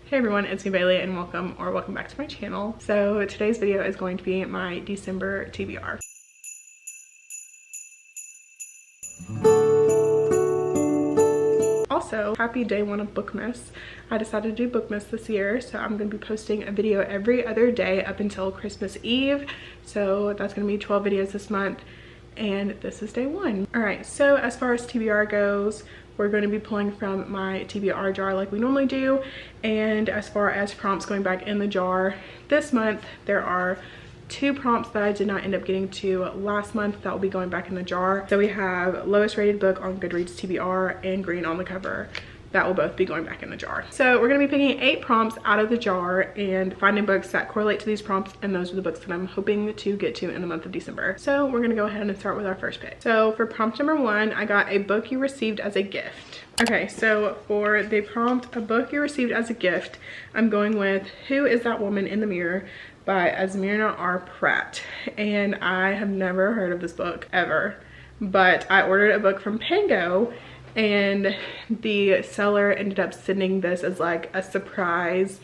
Hey everyone, it's me Bailey and welcome back to my channel. So today's video is going to be my December TBR. Also, happy day one of BOOKMAS. I decided to do BOOKMAS this year, so I'm going to be posting a video every other day up until Christmas Eve. So that's going to be 12 videos this month, and this is day one. Alright, so as far as TBR goes, we're going to be pulling from my TBR jar like we normally do. And as far as prompts going back in the jar, this month there are 2 prompts that I did not end up getting to last month that will be going back in the jar. So we have lowest rated book on Goodreads TBR and green on the cover. That will both be going back in the jar. So we're going to be picking 8 prompts out of the jar and finding books that correlate to these prompts, and those are the books that I'm hoping to get to in the month of December. So we're going to go ahead and start with our first pick. So for prompt number 1, I got a book you received as a gift. Okay, so for the prompt, a book you received as a gift, I'm going with Who Is That Woman in the Mirror by Asmirna R. Pratt. And I have never heard of this book ever, but I ordered a book from Pango, and the seller ended up sending this as like a surprise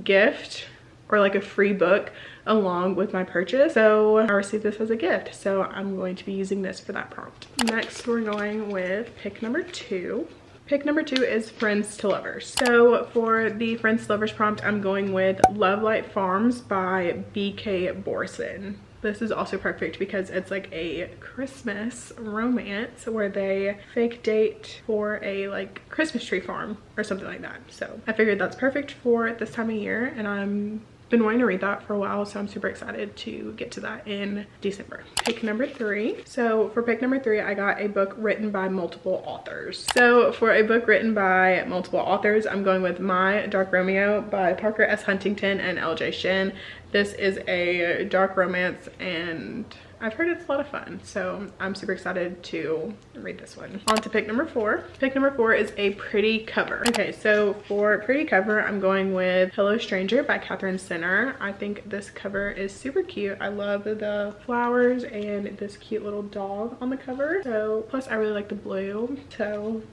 gift or like a free book along with my purchase. So I received this as a gift, so I'm going to be using this for that prompt. Next, we're going with pick number 2. Pick number 2 is Friends to Lovers. So for the Friends to Lovers prompt, I'm going with Love Light Farms by B.K. Borson. This is also perfect because it's like a Christmas romance where they fake date for a like Christmas tree farm or something like that. So I figured that's perfect for this time of year, and I'm been wanting to read that for a while, so I'm super excited to get to that in December. Pick number 3. So for pick number 3, I got a book written by multiple authors. So for a book written by multiple authors, I'm going with My Dark Romeo by Parker S. Huntington and L.J. Shin. This is a dark romance, and I've heard it's a lot of fun, so I'm super excited to read this one. On to pick number 4. Pick number 4 is a pretty cover. Okay, so for pretty cover, I'm going with Hello Stranger by Catherine Sinner. I think this cover is super cute. I love the flowers and this cute little dog on the cover. So plus I really like the blue. So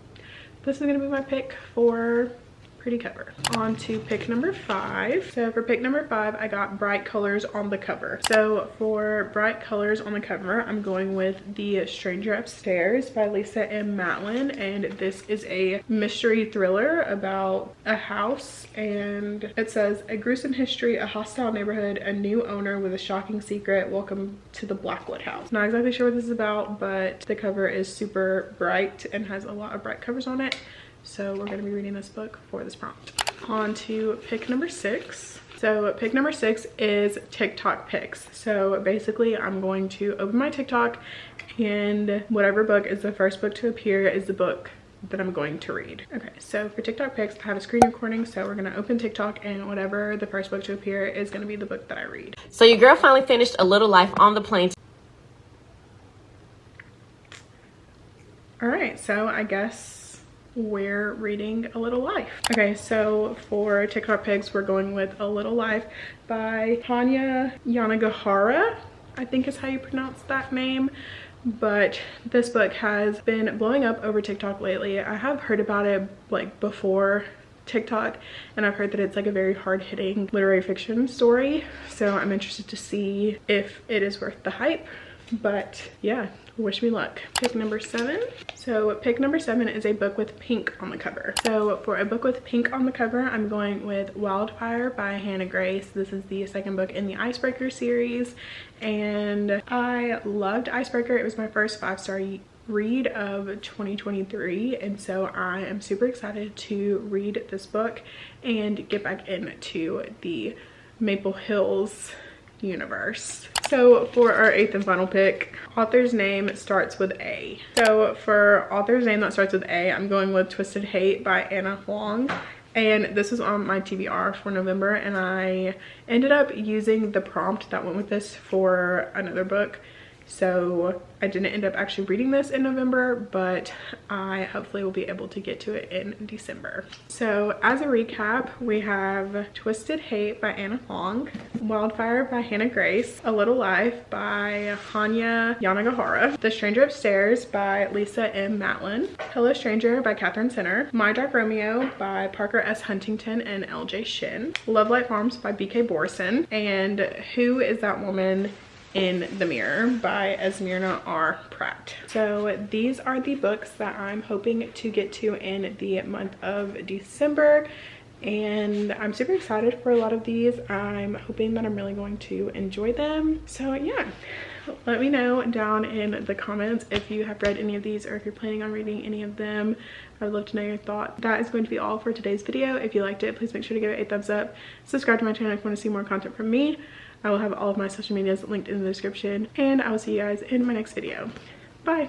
this is gonna be my pick for pretty cover. On to pick number 5. So for pick number 5, I got Bright Colors on the cover. So for Bright Colors on the cover, I'm going with The Stranger Upstairs by Lisa M. Matlin, and this is a mystery thriller about a house, and it says a gruesome history, a hostile neighborhood, a new owner with a shocking secret. Welcome to the Blackwood house. Not exactly sure what this is about, but the cover is super bright and has a lot of bright covers on it. So we're going to be reading this book for this prompt. On to pick number 6. So pick number 6 is TikTok picks. So basically I'm going to open my TikTok, and whatever book is the first book to appear is the book that I'm going to read. Okay, so for TikTok picks, I have a screen recording, so we're going to open TikTok, and whatever the first book to appear is going to be the book that I read. So your girl finally finished A Little Life on the plane. Alright, so I guess we're reading A Little Life. Okay, so for TikTok picks, we're going with A Little Life by Hanya Yanagihara, I think is how you pronounce that name. But this book has been blowing up over TikTok lately. I have heard about it like before TikTok, and I've heard that it's like a very hard-hitting literary fiction story. So I'm interested to see if it is worth the hype. But yeah, wish me luck. Pick number 7. So pick number 7 is a book with pink on the cover. So for a book with pink on the cover, I'm going with Wildfire by Hannah Grace. This is the second book in the Icebreaker series, and I loved Icebreaker. It was my first 5-star read of 2023, and so I am super excited to read this book and get back into the Maple Hills universe. So for our 8th and final pick, author's name starts with A. So for author's name that starts with A, I'm going with Twisted Hate by Anna Huang. And this was on my TBR for November, and I ended up using the prompt that went with this for another book So I didn't end up actually reading this in November, but I hopefully will be able to get to it in December. So as a recap, we have Twisted Hate by Anna Long, Wildfire by Hannah Grace, A Little Life by Hanya Yanagihara, The Stranger Upstairs by Lisa M. Matlin, Hello Stranger by Catherine Sinner, My Dark Romeo by Parker S. Huntington and LJ Shin, Love Light Farms by BK Borson, and Who Is That Woman in the Mirror by Esmirna R. Pratt. So these are the books that I'm hoping to get to in the month of December, and I'm super excited for a lot of these. I'm hoping that I'm really going to enjoy them. So yeah, let me know down in the comments if you have read any of these or if you're planning on reading any of them. I would love to know your thoughts. That is going to be all for today's video. If you liked it, please make sure to give it a thumbs up. Subscribe to my channel if you want to see more content from me. I will have all of my social medias linked in the description, and I will see you guys in my next video. Bye.